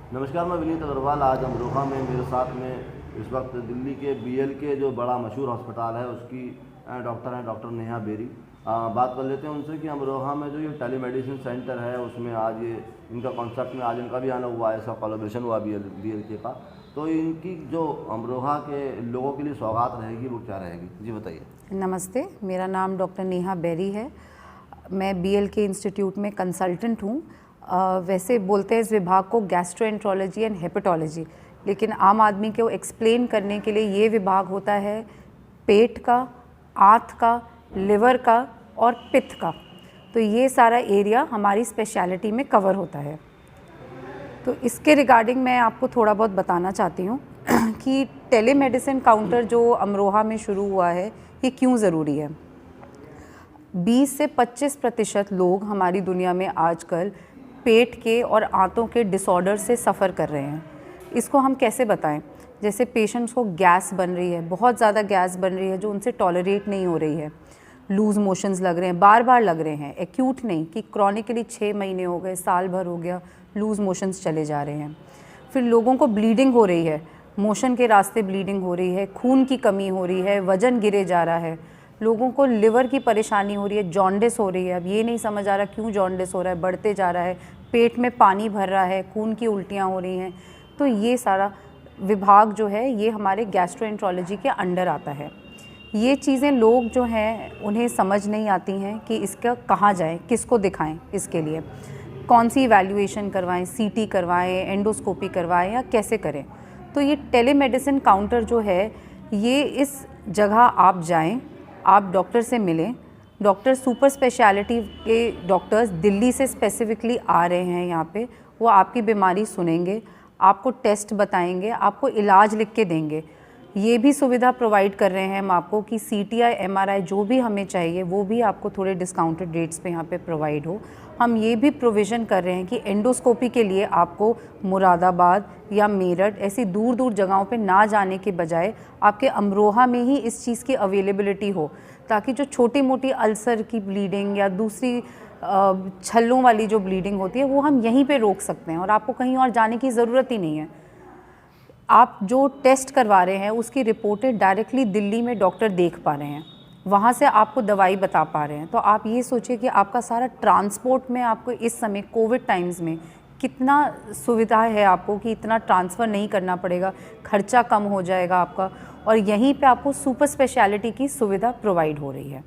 नमस्कार, मैं विनीत अग्रवाल। आज अमरोहा में मेरे साथ में इस वक्त दिल्ली के बीएल के जो बड़ा मशहूर अस्पताल है उसकी डॉक्टर हैं, डॉक्टर नेहा बेरी। बात कर लेते हैं उनसे कि अमरोहा में जो ये टेलीमेडिसिन सेंटर है उसमें आज ये इनका कॉन्सेप्ट में आज इनका भी आना हुआ है, ऐसा कोलैबोरेशन हुआ बीएल के का। तो इनकी जो अमरोहा के लोगों के लिए सौगात रहेगी वो क्या रहेगी, जी बताइए। नमस्ते, मेरा नाम डॉक्टर नेहा बेरी है। मैं बीएल के इंस्टीट्यूट में कंसल्टेंट हूँ। वैसे बोलते हैं इस विभाग को गैस्ट्रोएंट्रोलॉजी एंड हेपेटोलॉजी, लेकिन आम आदमी को एक्सप्लेन करने के लिए ये विभाग होता है पेट का, आंत का, लिवर का और पित्त का। तो ये सारा एरिया हमारी स्पेशलिटी में कवर होता है। तो इसके रिगार्डिंग मैं आपको थोड़ा बहुत बताना चाहती हूँ कि टेलीमेडिसिन काउंटर जो अमरोहा में शुरू हुआ है ये क्यों ज़रूरी है। 20 से 25% लोग हमारी दुनिया में आजकल पेट के और आंतों के डिसऑर्डर से सफ़र कर रहे हैं। इसको हम कैसे बताएं? जैसे पेशेंट्स को गैस बन रही है, बहुत ज़्यादा गैस बन रही है जो उनसे टॉलरेट नहीं हो रही है, लूज़ मोशंस लग रहे हैं, बार बार लग रहे हैं, एक्यूट नहीं कि क्रॉनिकली 6 महीने हो गए, साल भर हो गया, लूज़ मोशंस चले जा रहे हैं। फिर लोगों को ब्लीडिंग हो रही है, मोशन के रास्ते ब्लीडिंग हो रही है, खून की कमी हो रही है, वज़न गिरे जा रहा है, लोगों को लिवर की परेशानी हो रही है, जॉन्डिस हो रही है। अब ये नहीं समझ आ रहा क्यों जॉन्डिस हो रहा है, बढ़ते जा रहा है, पेट में पानी भर रहा है, खून की उल्टियाँ हो रही हैं। तो ये सारा विभाग जो है ये हमारे गैस्ट्रोएंट्रोलॉजी के अंडर आता है। ये चीज़ें लोग जो हैं उन्हें समझ नहीं आती हैं कि इसका कहाँ जाएँ, किसको दिखाएँ, इसके लिए कौन सी इवैल्यूएशन करवाएं, सीटी करवाएं, एंडोस्कोपी करवाएं या कैसे करें। तो ये टेलीमेडिसिन काउंटर जो है ये इस जगह आप जाएं, आप डॉक्टर से मिलें। डॉक्टर सुपर स्पेशलिटी के डॉक्टर्स दिल्ली से स्पेसिफिकली आ रहे हैं यहाँ पे। वो आपकी बीमारी सुनेंगे, आपको टेस्ट बताएंगे, आपको इलाज लिख के देंगे। ये भी सुविधा प्रोवाइड कर रहे हैं हम आपको कि सीटीआई, एमआरआई जो भी हमें चाहिए वो भी आपको थोड़े डिस्काउंटेड रेट्स पे यहाँ पे प्रोवाइड हो। हम ये भी प्रोविज़न कर रहे हैं कि एंडोस्कोपी के लिए आपको मुरादाबाद या मेरठ ऐसी दूर दूर जगहों पे ना जाने के बजाय आपके अमरोहा में ही इस चीज़ की अवेलेबिलिटी हो, ताकि जो छोटी मोटी अल्सर की ब्लीडिंग या दूसरी छल्लों वाली जो ब्लीडिंग होती है वो हम यहीं पे रोक सकते हैं और आपको कहीं और जाने की ज़रूरत ही नहीं है। आप जो टेस्ट करवा रहे हैं उसकी रिपोर्टें डायरेक्टली दिल्ली में डॉक्टर देख पा रहे हैं, वहाँ से आपको दवाई बता पा रहे हैं। तो आप ये सोचिए कि आपका सारा ट्रांसपोर्ट में आपको इस समय कोविड टाइम्स में कितना सुविधा है आपको कि इतना ट्रांसफ़र नहीं करना पड़ेगा, खर्चा कम हो जाएगा आपका, और यहीं पे आपको सुपर स्पेशलिटी की सुविधा प्रोवाइड हो रही है।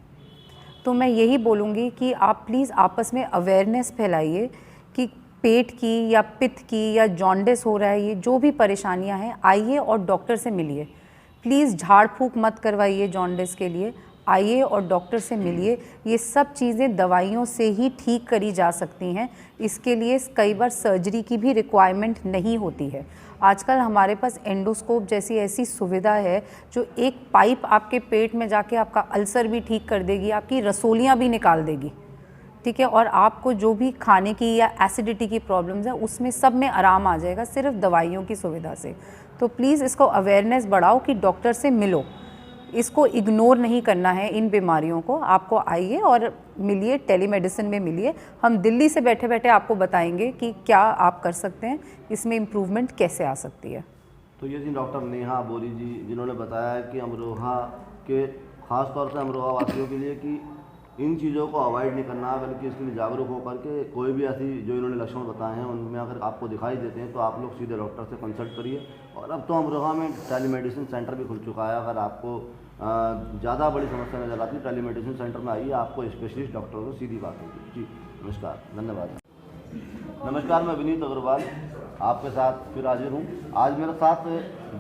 तो मैं यही बोलूँगी कि आप प्लीज़ आपस में अवेयरनेस फैलाइए कि पेट की या पित्त की या जॉन्डिस हो रहा है, ये जो भी परेशानियां हैं, आइए और डॉक्टर से मिलिए। प्लीज़ झाड़ फूंक मत करवाइए जॉन्डिस के लिए, आइए और डॉक्टर से मिलिए। ये सब चीज़ें दवाइयों से ही ठीक करी जा सकती हैं। इसके लिए कई बार सर्जरी की भी रिक्वायरमेंट नहीं होती है। आजकल हमारे पास एंडोस्कोप जैसी ऐसी सुविधा है जो एक पाइप आपके पेट में जाके आपका अल्सर भी ठीक कर देगी, आपकी रसोलियाँ भी निकाल देगी, ठीक है, और आपको जो भी खाने की या एसिडिटी की प्रॉब्लम्स है उसमें सब में आराम आ जाएगा सिर्फ दवाइयों की सुविधा से। तो प्लीज़ इसको अवेयरनेस बढ़ाओ कि डॉक्टर से मिलो, इसको इग्नोर नहीं करना है। इन बीमारियों को आपको आइए और मिलिए, टेलीमेडिसिन में मिलिए। हम दिल्ली से बैठे बैठे आपको बताएंगे कि क्या आप कर सकते हैं, इसमें इम्प्रूवमेंट कैसे आ सकती है। तो ये जी डॉक्टर नेहा बेरी जी जिन्होंने बताया कि अमरोहा के ख़ास तौर से अमरोहा वासियों के लिए कि इन चीज़ों को अवॉइड नहीं करना, बल्कि इसके लिए जागरूक होकर के कोई भी ऐसी जो इन्होंने लक्षण बताए हैं उनमें अगर आपको दिखाई देते हैं तो आप लोग सीधे डॉक्टर से कंसल्ट करिए। और अब तो अमरोहा में टेलीमेडिसिन सेंटर भी खुल चुका है। अगर आपको ज़्यादा बड़ी समस्या नजर आती है, टेलीमेडिसिन सेंटर में आइए, आपको स्पेशलिस्ट डॉक्टर से सीधी बात होगी। जी नमस्कार, धन्यवाद। नमस्कार, मैं विनीत अग्रवाल आपके साथ फिर हाजिर हूँ। आज मेरे साथ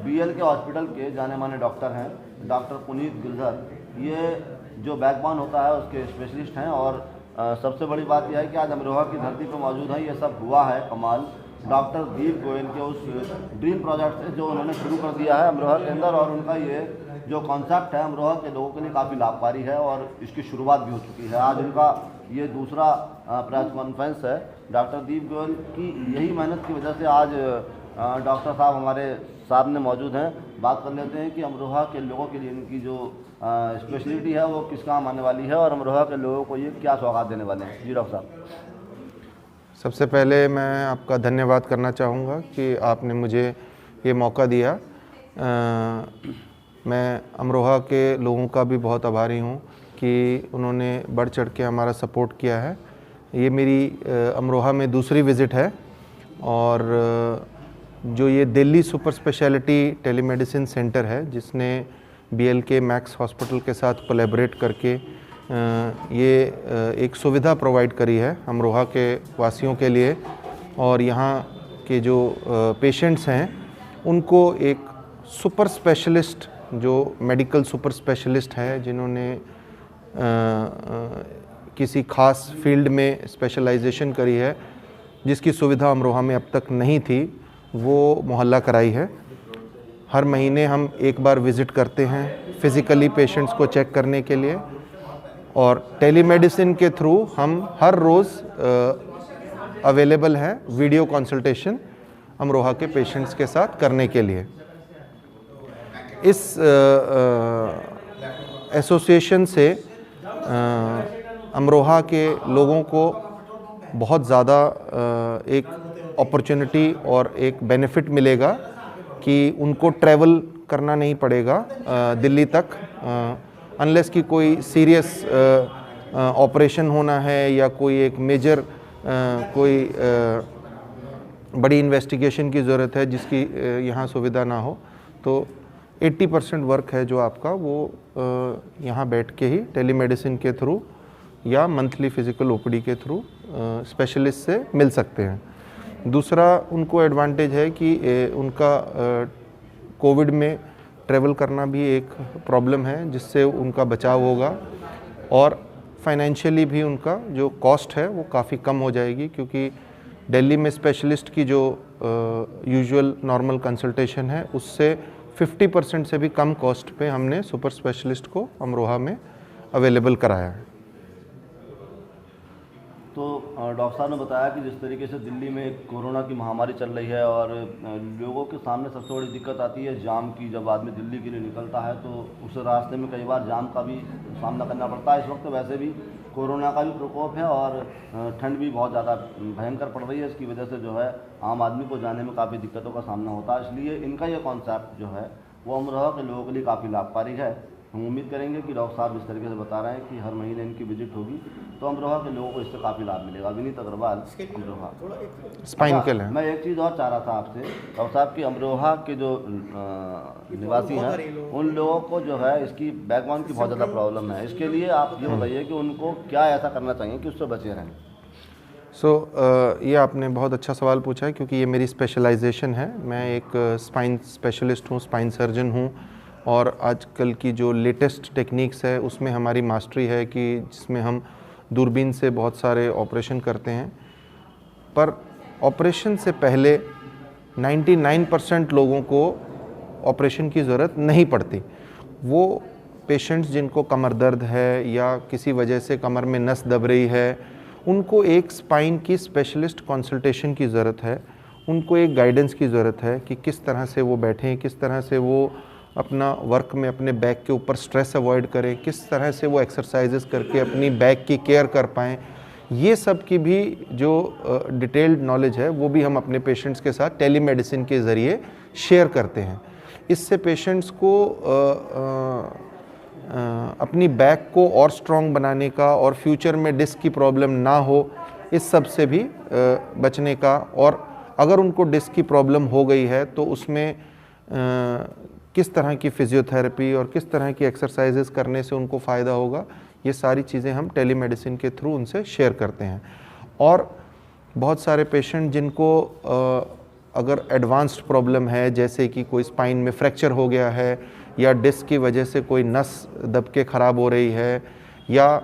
बीएल के हॉस्पिटल के जाने माने डॉक्टर हैं, डॉक्टर पुनीत गुलजार। ये जो बैकबोन होता है उसके स्पेशलिस्ट हैं। और सबसे बड़ी बात यह है कि आज अमरोहा की धरती पर मौजूद है। ये सब हुआ है कमाल डॉक्टर दीप गोयल के उस ड्रीम प्रोजेक्ट से जो उन्होंने शुरू कर दिया है अमरोहा के अंदर। और उनका ये जो कॉन्सेप्ट है अमरोहा के लोगों के लिए काफ़ी लाभकारी है और इसकी शुरुआत भी हो चुकी है। आज उनका ये दूसरा प्रेस कॉन्फ्रेंस है। डॉक्टर दीप गोयल की यही मेहनत की वजह से आज डॉक्टर साहब हमारे सामने मौजूद हैं। बात कर लेते हैं कि अमरोहा के लोगों के लिए इनकी जो स्पेशलिटी है वो किस काम आने वाली है और अमरोहा के लोगों को ये क्या सौगात देने वाले हैं। जी डॉक्टर साहब। सबसे पहले मैं आपका धन्यवाद करना चाहूँगा कि आपने मुझे ये मौका दिया। मैं अमरोहा के लोगों का भी बहुत आभारी हूँ कि उन्होंने बढ़ चढ़ के हमारा सपोर्ट किया है। ये मेरी अमरोहा में दूसरी विज़िट है और जो ये Delhi super speciality telemedicine centre है जिसने BLK मैक्स हॉस्पिटल के साथ कोलैबोरेट करके ये एक सुविधा प्रोवाइड करी है अमरोहा के वासियों के लिए, और यहाँ के जो पेशेंट्स हैं उनको एक सुपर स्पेशलिस्ट, जो मेडिकल सुपर स्पेशलिस्ट है जिन्होंने किसी खास फील्ड में स्पेशलाइजेशन करी है, जिसकी सुविधा अमरोहा में अब तक नहीं थी, वो मोहल्ला कराई है। हर महीने हम एक बार विज़िट करते हैं फिज़िकली पेशेंट्स को चेक करने के लिए, और टेलीमेडिसिन के थ्रू हम हर रोज़ अवेलेबल हैं वीडियो कंसल्टेशन अमरोहा के पेशेंट्स के साथ करने के लिए। इस एसोसिएशन से अमरोहा के लोगों को बहुत ज़्यादा एक अपॉर्चुनिटी और एक बेनिफिट मिलेगा कि उनको ट्रैवल करना नहीं पड़ेगा दिल्ली तक, अनलेस कि कोई सीरियस ऑपरेशन होना है या कोई एक मेजर कोई बड़ी इन्वेस्टिगेशन की ज़रूरत है जिसकी यहाँ सुविधा ना हो, तो 80% वर्क है जो आपका वो यहाँ बैठ के ही टेलीमेडिसिन के थ्रू या मंथली फ़िज़िकल OPD के थ्रू स्पेशलिस्ट से मिल सकते हैं। दूसरा उनको एडवांटेज है कि उनका कोविड में ट्रैवल करना भी एक प्रॉब्लम है जिससे उनका बचाव होगा, और फाइनेंशियली भी उनका जो कॉस्ट है वो काफ़ी कम हो जाएगी, क्योंकि दिल्ली में स्पेशलिस्ट की जो यूजुअल नॉर्मल कंसल्टेशन है उससे 50% से भी कम कॉस्ट पे हमने सुपर स्पेशलिस्ट को अमरोहा में अवेलेबल कराया है। तो डॉक्टर साहब ने बताया कि जिस तरीके से दिल्ली में कोरोना की महामारी चल रही है और लोगों के सामने सबसे बड़ी दिक्कत आती है जाम की। जब आदमी दिल्ली के लिए निकलता है तो उस रास्ते में कई बार जाम का भी सामना करना पड़ता है। इस वक्त वैसे भी कोरोना का भी प्रकोप है और ठंड भी बहुत ज़्यादा भयंकर पड़ रही है। इसकी वजह से जो है आम आदमी को जाने में काफ़ी दिक्कतों का सामना होता है, इसलिए इनका ये कॉन्सेप्ट जो है वो अमरोहा के लोगों के लिए काफ़ी लाभकारी है। हम उम्मीद करेंगे कि डॉक्टर साहब जिस तरीके से बता रहे हैं कि हर महीने इनकी विजिट होगी तो अमरोहा के लोगों को इससे काफ़ी लाभ मिलेगा। विनीत अग्रवाल, अमरोहा। स्पाइनकल है। मैं एक चीज़ और चाह रहा था आपसे डॉक्टर साहब कि अमरोहा के जो निवासी हैं उन लोगों को जो है इसकी बैकबोन की बहुत ज़्यादा प्रॉब्लम है, इसके लिए आप ये बताइए कि उनको क्या ऐसा करना चाहिए कि उससे बचे रहें। ये आपने बहुत अच्छा सवाल पूछा है, क्योंकि ये मेरी स्पेशलाइजेशन है। मैं एक स्पाइन स्पेशलिस्ट हूँ, स्पाइन सर्जन हूँ, और आजकल की जो लेटेस्ट टेक्निक्स है उसमें हमारी मास्टरी है कि जिसमें हम दूरबीन से बहुत सारे ऑपरेशन करते हैं। पर ऑपरेशन से पहले 99% लोगों को ऑपरेशन की ज़रूरत नहीं पड़ती। वो पेशेंट्स जिनको कमर दर्द है या किसी वजह से कमर में नस दब रही है, उनको एक स्पाइन की स्पेशलिस्ट कंसल्टेशन की ज़रूरत है। उनको एक गाइडेंस की ज़रूरत है कि किस तरह से वो बैठें, किस तरह से वो अपना वर्क में अपने बैक के ऊपर स्ट्रेस अवॉइड करें, किस तरह से वो एक्सरसाइजेस करके अपनी बैक की केयर कर पाएँ। ये सब की भी जो डिटेल्ड नॉलेज है वो भी हम अपने पेशेंट्स के साथ टेलीमेडिसिन के ज़रिए शेयर करते हैं। इससे पेशेंट्स को अपनी बैक को और स्ट्रॉन्ग बनाने का और फ्यूचर में डिस्क की प्रॉब्लम ना हो, इस सब से भी बचने का, और अगर उनको डिस्क की प्रॉब्लम हो गई है तो उसमें किस तरह की फिजियोथेरेपी और किस तरह की एक्सरसाइजेस करने से उनको फ़ायदा होगा, ये सारी चीज़ें हम टेलीमेडिसिन के थ्रू उनसे शेयर करते हैं। और बहुत सारे पेशेंट जिनको अगर एडवांस्ड प्रॉब्लम है, जैसे कि कोई स्पाइन में फ्रैक्चर हो गया है या डिस्क की वजह से कोई नस दब के ख़राब हो रही है, या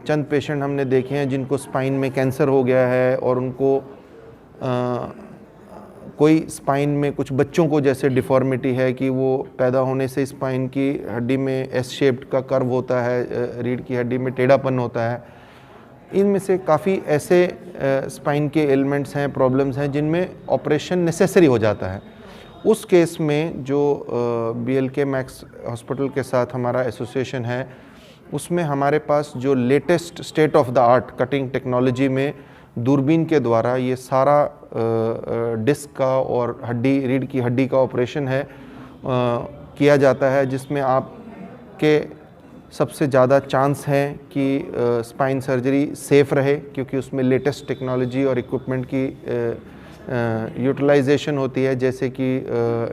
चंद पेशेंट हमने देखे हैं जिनको स्पाइन में कैंसर हो गया है और उनको कोई स्पाइन में कुछ बच्चों को जैसे डिफॉर्मिटी है कि वो पैदा होने से स्पाइन की हड्डी में एस शेप्ड का कर्व होता है, रीढ़ की हड्डी में टेढ़ापन होता है। इनमें से काफ़ी ऐसे स्पाइन के एलिमेंट्स हैं, प्रॉब्लम्स हैं जिनमें ऑपरेशन नेसेसरी हो जाता है। उस केस में जो BLK मैक्स हॉस्पिटल के साथ हमारा एसोसिएशन है, उसमें हमारे पास जो latest state of the art cutting technology में दूरबीन के द्वारा ये सारा डिस्क का और रीढ़ की हड्डी का ऑपरेशन है किया जाता है, जिसमें आपके सबसे ज़्यादा चांस है कि स्पाइन सर्जरी सेफ़ रहे, क्योंकि उसमें लेटेस्ट टेक्नोलॉजी और इक्विपमेंट की यूटिलाइजेशन होती है, जैसे कि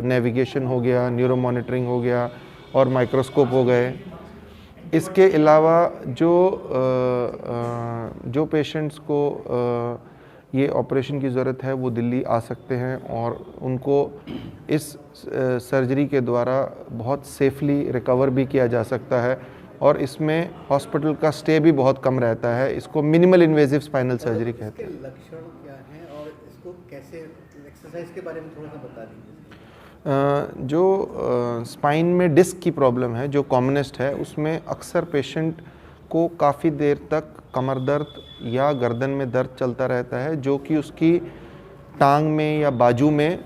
नेविगेशन हो गया, न्यूरो मॉनिटरिंग हो गया और माइक्रोस्कोप हो गए। इसके अलावा जो पेशेंट्स को ये ऑपरेशन की ज़रूरत है वो दिल्ली आ सकते हैं और उनको इस सर्जरी के द्वारा बहुत सेफली रिकवर भी किया जा सकता है और इसमें हॉस्पिटल का स्टे भी बहुत कम रहता है। इसको मिनिमल इन्वेजिव स्पाइनल सर्जरी कहते हैं। लक्षण क्या हैं और इसको कैसे, एक्सरसाइज के बारे में थोड़ा सा बता दीजिए। जो स्पाइन में डिस्क की प्रॉब्लम है, जो कॉमनेस्ट है, उसमें अक्सर पेशेंट को काफ़ी देर तक कमर दर्द या गर्दन में दर्द चलता रहता है, जो कि उसकी टांग में या बाजू में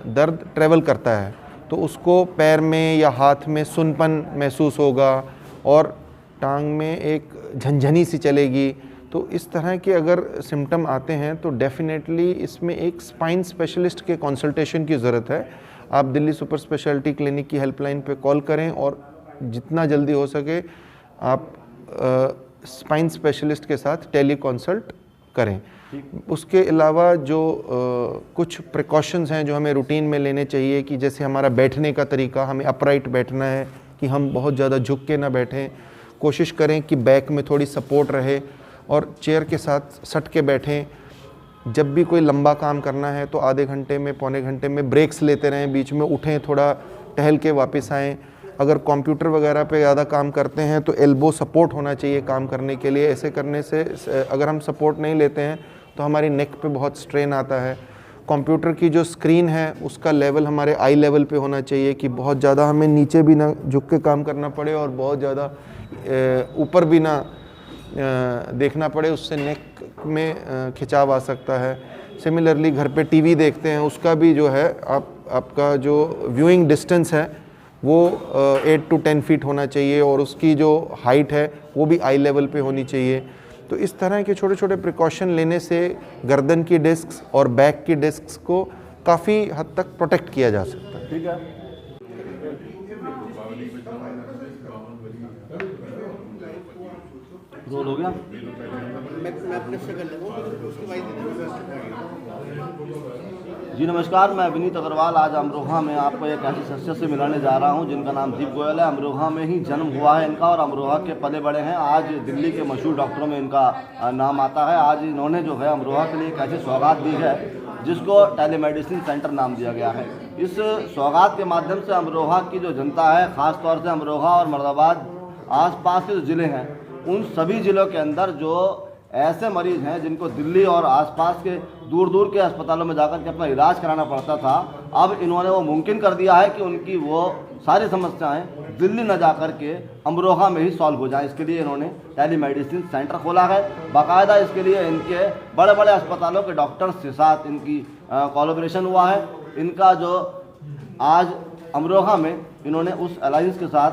दर्द ट्रेवल करता है, तो उसको पैर में या हाथ में सुनपन महसूस होगा और टांग में एक झंझनी सी चलेगी। तो इस तरह के अगर सिम्टम आते हैं तो डेफिनेटली इसमें एक स्पाइन स्पेशलिस्ट के कंसल्टेशन की ज़रूरत है। आप दिल्ली सुपर स्पेशलिटी क्लिनिक की हेल्पलाइन पे कॉल करें और जितना जल्दी हो सके आप स्पाइन स्पेशलिस्ट के साथ टेली कंसल्ट करें। उसके अलावा जो कुछ प्रिकॉशंस हैं जो हमें रूटीन में लेने चाहिए, कि जैसे हमारा बैठने का तरीका, हमें अपराइट बैठना है, कि हम बहुत ज़्यादा झुक के ना बैठें, कोशिश करें कि बैक में थोड़ी सपोर्ट रहे और चेयर के साथ सट के बैठें। जब भी कोई लंबा काम करना है तो आधे घंटे में, पौने घंटे में ब्रेक्स लेते रहें, बीच में उठें, थोड़ा टहल के वापस आएँ। अगर कंप्यूटर वगैरह पे ज़्यादा काम करते हैं तो एल्बो सपोर्ट होना चाहिए काम करने के लिए। ऐसे करने से अगर हम सपोर्ट नहीं लेते हैं तो हमारी नेक पे बहुत स्ट्रेन आता है। कंप्यूटर की जो स्क्रीन है उसका लेवल हमारे आई लेवल पे होना चाहिए, कि बहुत ज़्यादा हमें नीचे भी ना झुक के काम करना पड़े और बहुत ज़्यादा ऊपर भी ना देखना पड़े, उससे नेक में खिंचाव आ सकता है। सिमिलरली घर पे टीवी देखते हैं, उसका भी जो है आपका जो व्यूइंग डिस्टेंस है वो 8 to 10 फीट होना चाहिए और उसकी जो हाइट है वो भी आई लेवल पे होनी चाहिए। तो इस तरह के छोटे छोटे प्रिकॉशन लेने से गर्दन की डिस्क्स और बैक की डिस्क्स को काफ़ी हद तक प्रोटेक्ट किया जा सकता है। ठीक है। रोल हो गया। मैं अपने से कर लूँगा, उसके बाद जी नमस्कार, मैं विनीत अग्रवाल आज अमरोहा में आपको एक ऐसे शख्सियत से मिलाने जा रहा हूं जिनका नाम दीप गोयल है। अमरोहा में ही जन्म हुआ है इनका और अमरोहा के पले बड़े हैं। आज दिल्ली के मशहूर डॉक्टरों में इनका नाम आता है। आज इन्होंने जो है अमरोहा के लिए एक ऐसी सौगात दी है जिसको टेलीमेडिसिन सेंटर नाम दिया गया है। इस सौगात के माध्यम से अमरोहा की जो जनता है, ख़ास तौर से अमरोहा और मुरादाबाद आसपास के जो ज़िले हैं, उन सभी ज़िलों के अंदर जो ऐसे मरीज़ हैं जिनको दिल्ली और आसपास के दूर दूर के अस्पतालों में जाकर के अपना इलाज कराना पड़ता था, अब इन्होंने वो मुमकिन कर दिया है कि उनकी वो सारी समस्याएं दिल्ली न जाकर के अमरोहा में ही सॉल्व हो जाए। इसके लिए इन्होंने टेलीमेडिसिन सेंटर खोला है। बाकायदा इसके लिए इनके बड़े बड़े अस्पतालों के डॉक्टर्स के साथ इनकी कोलैबोरेशन हुआ है। इनका जो आज अमरोहा में इन्होंने उस अलायंस के साथ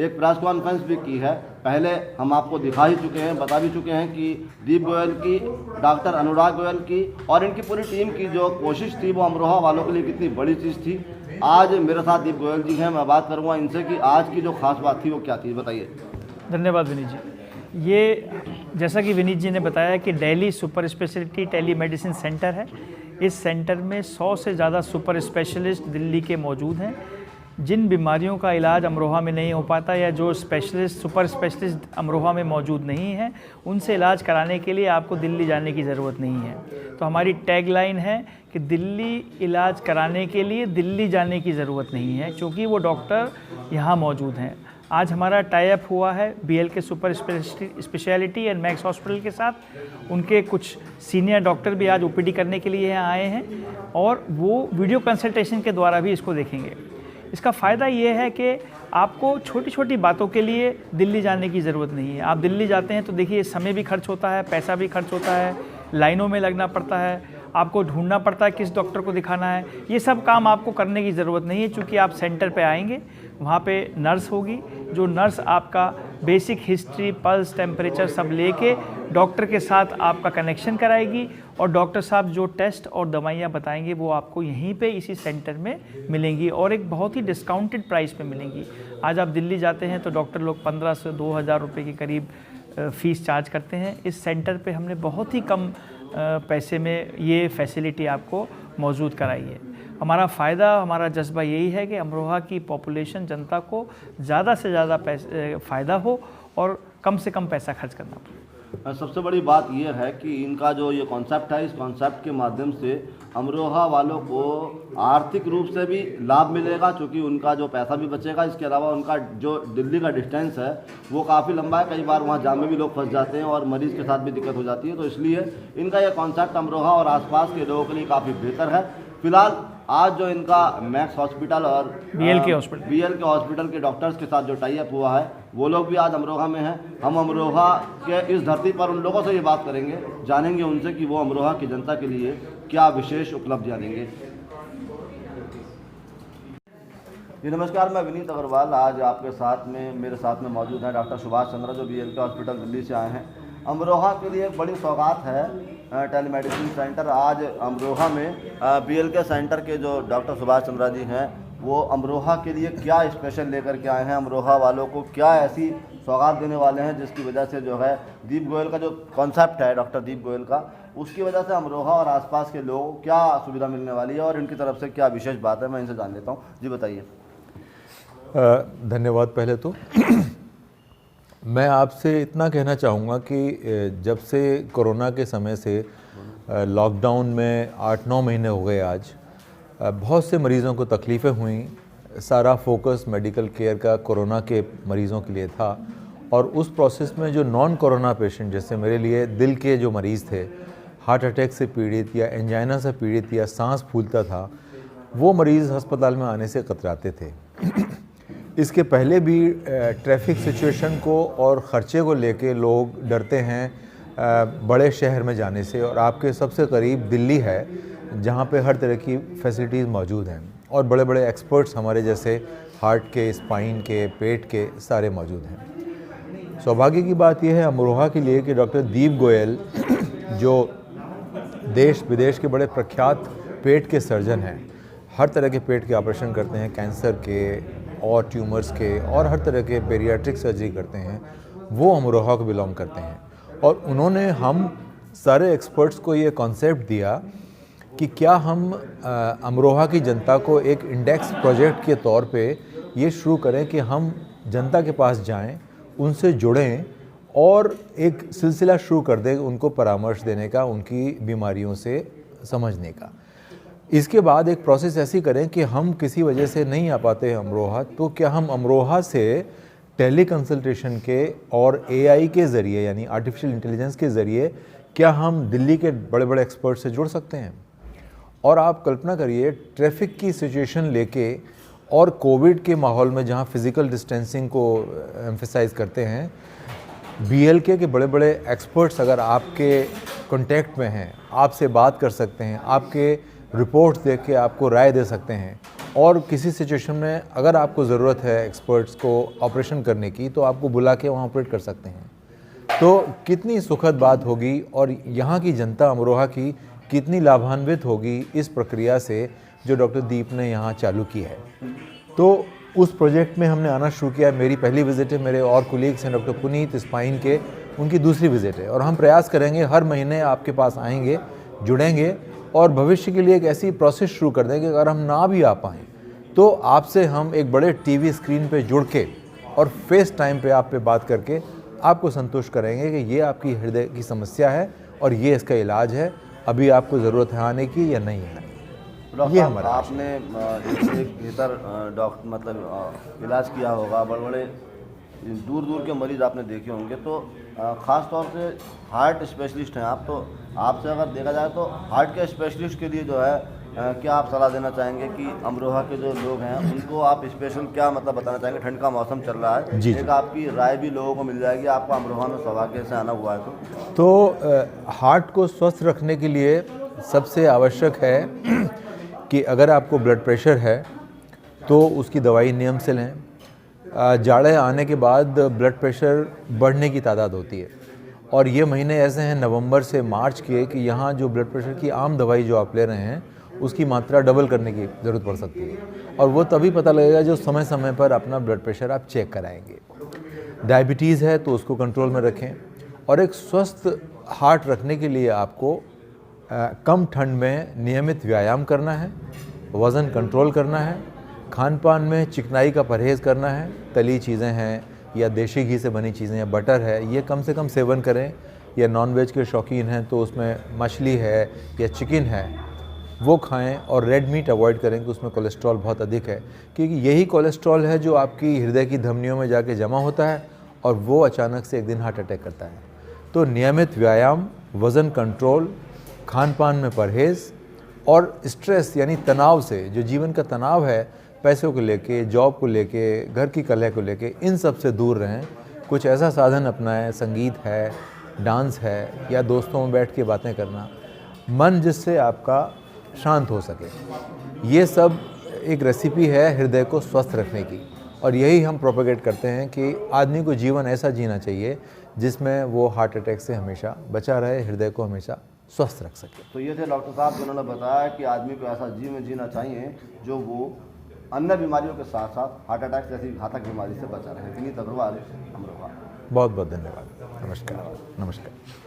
एक प्रेस कॉन्फ्रेंस भी की है। पहले हम आपको दिखा ही चुके हैं, बता भी चुके हैं कि दीप गोयल की, डॉक्टर अनुराग गोयल की और इनकी पूरी टीम की जो कोशिश थी वो अमरोहा वालों के लिए कितनी बड़ी चीज़ थी। आज मेरे साथ दीप गोयल जी हैं, मैं बात करूंगा इनसे कि आज की जो खास बात थी वो क्या थी, बताइए। धन्यवाद विनीत जी। ये जैसा कि विनीत जी ने बताया कि Delhi super speciality telemedicine centre है। इस सेंटर में 100 से ज़्यादा सुपर स्पेशलिस्ट दिल्ली के मौजूद हैं। जिन बीमारियों का इलाज अमरोहा में नहीं हो पाता या जो स्पेशलिस्ट सुपर स्पेशलिस्ट अमरोहा में मौजूद नहीं है, उनसे इलाज कराने के लिए आपको दिल्ली जाने की ज़रूरत नहीं है। तो हमारी टैगलाइन है कि दिल्ली इलाज कराने के लिए दिल्ली जाने की ज़रूरत नहीं है, क्योंकि वो डॉक्टर यहाँ मौजूद हैं। आज हमारा टाई अप हुआ है BLK super speciality and max hospital के साथ। उनके कुछ सीनियर डॉक्टर भी आज OPD करने के लिए यहाँ आए हैं और वो वीडियो कंसल्टेशन के द्वारा भी इसको देखेंगे। इसका फ़ायदा ये है कि आपको छोटी छोटी बातों के लिए दिल्ली जाने की ज़रूरत नहीं है। आप दिल्ली जाते हैं तो देखिए समय भी खर्च होता है, पैसा भी खर्च होता है, लाइनों में लगना पड़ता है। आपको ढूंढना पड़ता है किस डॉक्टर को दिखाना है। ये सब काम आपको करने की ज़रूरत नहीं है, चूँकि आप सेंटर पे आएंगे, वहाँ पे नर्स होगी, जो नर्स आपका बेसिक हिस्ट्री, पल्स, टेम्परेचर सब लेके डॉक्टर के साथ आपका कनेक्शन कराएगी, और डॉक्टर साहब जो टेस्ट और दवाइयाँ बताएंगे वो आपको यहीं पे इसी सेंटर में मिलेंगी, और एक बहुत ही डिस्काउंटेड प्राइस पे मिलेंगी। आज आप दिल्ली जाते हैं तो डॉक्टर लोग 1500 से 2000 रुपये के करीब फ़ीस चार्ज करते हैं। इस सेंटर पे हमने बहुत ही कम पैसे में ये फैसिलिटी आपको मौजूद कराई है। हमारा फ़ायदा, हमारा जज्बा यही है कि अमरोहा की पॉपुलेशन, जनता को ज़्यादा से ज़्यादा फ़ायदा हो और कम से कम पैसा खर्च करना पड़े। सबसे बड़ी बात यह है कि इनका जो ये कॉन्सेप्ट है, इस कॉन्सेप्ट के माध्यम से अमरोहा वालों को आर्थिक रूप से भी लाभ मिलेगा, क्योंकि उनका जो पैसा भी बचेगा। इसके अलावा उनका जो दिल्ली का डिस्टेंस है वो काफ़ी लंबा है, कई बार वहाँ जाम में भी लोग फंस जाते हैं और मरीज़ के साथ भी दिक्कत हो जाती है। तो इसलिए इनका ये कॉन्सेप्ट अमरोहा और आसपास के लोगों के लिए काफ़ी बेहतर है। फिलहाल आज जो इनका मैक्स हॉस्पिटल और BLK हॉस्पिटल के डॉक्टर्स के साथ जो टाई अप हुआ है, वो लोग भी आज अमरोहा में हैं। हम अमरोहा के इस धरती पर उन लोगों से ये बात करेंगे, जानेंगे उनसे कि वो अमरोहा की जनता के लिए क्या विशेष उपलब्धियाँ देंगे। जी नमस्कार, मैं विनीत अग्रवाल। आज आपके साथ में, मेरे साथ में मौजूद हैं डॉक्टर सुभाष चंद्रा, जो BLK हॉस्पिटल दिल्ली से आए हैं। अमरोहा के लिए एक बड़ी सौगात है टेलीमेडिसिन सेंटर। आज अमरोहा में BLK सेंटर के जो डॉक्टर सुभाष चंद्रा जी हैं, वो अमरोहा के लिए क्या स्पेशल लेकर के आए हैं, अमरोहा वालों को क्या ऐसी सौगात देने वाले हैं जिसकी वजह से जो है दीप गोयल का जो कॉन्सेप्ट है, डॉक्टर दीप गोयल का, उसकी वजह से अमरोहा और आसपास के लोगों को क्या सुविधा मिलने वाली है और इनकी तरफ से क्या विशेष बात है, मैं इनसे जान लेता हूँ। जी बताइए। धन्यवाद। पहले तो मैं आपसे इतना कहना चाहूँगा कि जब से कोरोना के समय से लॉकडाउन में 8-9 महीने हो गए आज, बहुत से मरीज़ों को तकलीफ़ें हुई। सारा फोकस मेडिकल केयर का कोरोना के मरीज़ों के लिए था, और उस प्रोसेस में जो नॉन कोरोना पेशेंट, जैसे मेरे लिए दिल के जो मरीज़ थे, हार्ट अटैक से पीड़ित या एंजाइना से पीड़ित या सांस फूलता था, वो मरीज़ अस्पताल में आने से कतराते थे। इसके पहले भी ट्रैफिक सिचुएशन को और ख़र्चे को लेके लोग डरते हैं बड़े शहर में जाने से, और आपके सबसे करीब दिल्ली है जहाँ पे हर तरह की फैसिलिटीज़ मौजूद हैं, और बड़े बड़े एक्सपर्ट्स हमारे जैसे हार्ट के, स्पाइन के, पेट के सारे मौजूद हैं। सौभाग्य की बात यह है अमरोहा के लिए कि डॉक्टर दीप गोयल, जो देश विदेश के बड़े प्रख्यात पेट के सर्जन हैं, हर तरह के पेट के ऑपरेशन करते हैं, कैंसर के और ट्यूमर्स के और हर तरह के पेरियाट्रिक सर्जरी करते हैं, वो अमरोहा को बिलोंग करते हैं। और उन्होंने हम सारे एक्सपर्ट्स को ये कॉन्सेप्ट दिया कि क्या हम अमरोहा की जनता को एक इंडेक्स प्रोजेक्ट के तौर पे ये शुरू करें कि हम जनता के पास जाएं, उनसे जुड़ें और एक सिलसिला शुरू कर दें उनको परामर्श देने का, उनकी बीमारियों से समझने का। इसके बाद एक प्रोसेस ऐसी करें कि हम किसी वजह से नहीं आ पाते अमरोहा, तो क्या हम अमरोहा से टेली कंसल्टेशन के और AI के ज़रिए, यानी आर्टिफिशियल इंटेलिजेंस के ज़रिए, क्या हम दिल्ली के बड़े बड़े एक्सपर्ट से जुड़ सकते हैं। और आप कल्पना करिए, ट्रैफिक की सिचुएशन लेके और कोविड के माहौल में जहाँ फिज़िकल डिस्टेंसिंग को एम्फेसाइज करते हैं, BLK के बड़े बड़े एक्सपर्ट्स अगर आपके कॉन्टैक्ट में हैं, आपसे बात कर सकते हैं, आपके रिपोर्ट्स देख के आपको राय दे सकते हैं, और किसी सिचुएशन में अगर आपको ज़रूरत है एक्सपर्ट्स को ऑपरेशन करने की, तो आपको बुला के वहाँ ऑपरेट कर सकते हैं। तो कितनी सुखद बात होगी, और यहाँ की जनता अमरोहा की कितनी लाभान्वित होगी इस प्रक्रिया से जो डॉक्टर दीप ने यहाँ चालू की है। तो उस प्रोजेक्ट में हमने आना शुरू किया। मेरी पहली विज़िट है, मेरे और कोलीग्स हैं डॉक्टर पुनीत स्पाइन के, उनकी दूसरी विज़िट है, और हम प्रयास करेंगे हर महीने आपके पास आएंगे, जुड़ेंगे, और भविष्य के लिए एक ऐसी प्रोसेस शुरू कर देंगे कि अगर हम ना भी आ पाएँ तो आपसे हम एक बड़े TV स्क्रीन पे जुड़ के और फेस टाइम पे आप पे बात करके आपको संतुष्ट करेंगे कि ये आपकी हृदय की समस्या है और ये इसका इलाज है, अभी आपको ज़रूरत है आने की या नहीं है। ये हमारा आपने एक बेहतर डॉक्टर मतलब इलाज किया होगा, बड़े बड़े दूर दूर के मरीज़ आपने देखे होंगे, तो ख़ास तौर से हार्ट स्पेशलिस्ट हैं आप, तो आपसे अगर देखा जाए तो हार्ट के स्पेशलिस्ट के लिए जो है क्या आप सलाह देना चाहेंगे कि अमरोहा के जो लोग हैं उनको आप स्पेशल क्या मतलब बताना चाहेंगे? ठंड का मौसम चल रहा है, जी, एक आपकी राय भी लोगों को मिल जाएगी, आपको अमरोहा में सौभाग्य से आना हुआ है तो हार्ट को स्वस्थ रखने के लिए सबसे आवश्यक है कि अगर आपको ब्लड प्रेशर है तो उसकी दवाई नियम से लें। जाड़े आने के बाद ब्लड प्रेशर बढ़ने की तादाद होती है और ये महीने ऐसे हैं नवंबर से मार्च के कि यहाँ जो ब्लड प्रेशर की आम दवाई जो आप ले रहे हैं उसकी मात्रा डबल करने की ज़रूरत पड़ सकती है और वो तभी पता लगेगा जो समय समय पर अपना ब्लड प्रेशर आप चेक कराएंगे। डायबिटीज़ है तो उसको कंट्रोल में रखें और एक स्वस्थ हार्ट रखने के लिए आपको कम ठंड में नियमित व्यायाम करना है, वज़न कंट्रोल करना है, खान पान में चिकनाई का परहेज़ करना है, तली चीज़ें हैं या देशी घी से बनी चीज़ें या बटर है ये कम से कम सेवन करें, या नॉनवेज के शौकीन हैं तो उसमें मछली है या चिकन है वो खाएं और रेड मीट अवॉइड करें कि उसमें कोलेस्ट्रॉल बहुत अधिक है, क्योंकि यही कोलेस्ट्रॉल है जो आपकी हृदय की धमनियों में जाके जमा होता है और वो अचानक से एक दिन हार्ट अटैक करता है। तो नियमित व्यायाम, वज़न कंट्रोल, खान पान में परहेज़ और स्ट्रेस यानी तनाव से, जो जीवन का तनाव है पैसों को लेके, जॉब को लेके, घर की कलह को लेके, इन सब से दूर रहें। कुछ ऐसा साधन अपनाएं, संगीत है, डांस है या दोस्तों में बैठ के बातें करना, मन जिससे आपका शांत हो सके। ये सब एक रेसिपी है हृदय को स्वस्थ रखने की और यही हम प्रोपेगेट करते हैं कि आदमी को जीवन ऐसा जीना चाहिए जिसमें वो हार्ट अटैक से हमेशा बचा रहे, हृदय को हमेशा स्वस्थ रख सके। तो ये थे डॉक्टर साहब जिन्होंने बताया कि आदमी को ऐसा जीवन जीना चाहिए जो वो अन्य बीमारियों के साथ साथ हार्ट अटैक जैसी घातक बीमारी से बचा रहे। विनीत अग्रवाल, अमरोहा। बहुत बहुत धन्यवाद। नमस्कार। नमस्कार।